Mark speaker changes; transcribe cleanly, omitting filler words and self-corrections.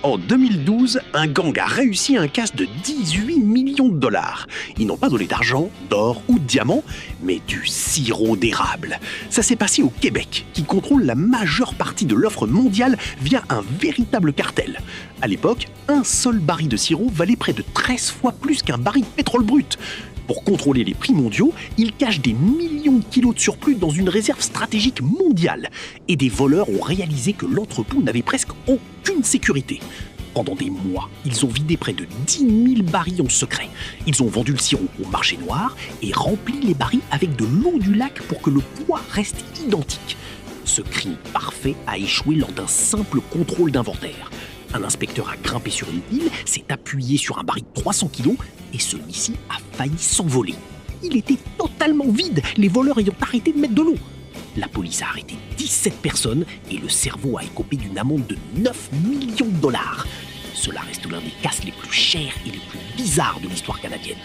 Speaker 1: En 2012, un gang a réussi un casse de 18 millions de dollars. Ils n'ont pas donné d'argent, d'or ou de diamants, mais du sirop d'érable. Ça s'est passé au Québec, qui contrôle la majeure partie de l'offre mondiale via un véritable cartel. À l'époque, un seul baril de sirop valait près de 13 fois plus qu'un baril de pétrole brut. Pour contrôler les prix mondiaux, ils cachent des millions de kilos de surplus dans une réserve stratégique mondiale. Et des voleurs ont réalisé que l'entrepôt n'avait presque aucune sécurité. Pendant des mois, ils ont vidé près de 10 000 barils en secret. Ils ont vendu le sirop au marché noir et rempli les barils avec de l'eau du lac pour que le poids reste identique. Ce crime parfait a échoué lors d'un simple contrôle d'inventaire. Un inspecteur a grimpé sur une pile, s'est appuyé sur un baril de 300 kg et celui-ci a failli s'envoler. Il était totalement vide, les voleurs ayant arrêté de mettre de l'eau. La police a arrêté 17 personnes et le cerveau a écopé d'une amende de 9 millions de dollars. Cela reste l'un des casses les plus chers et les plus bizarres de l'histoire canadienne.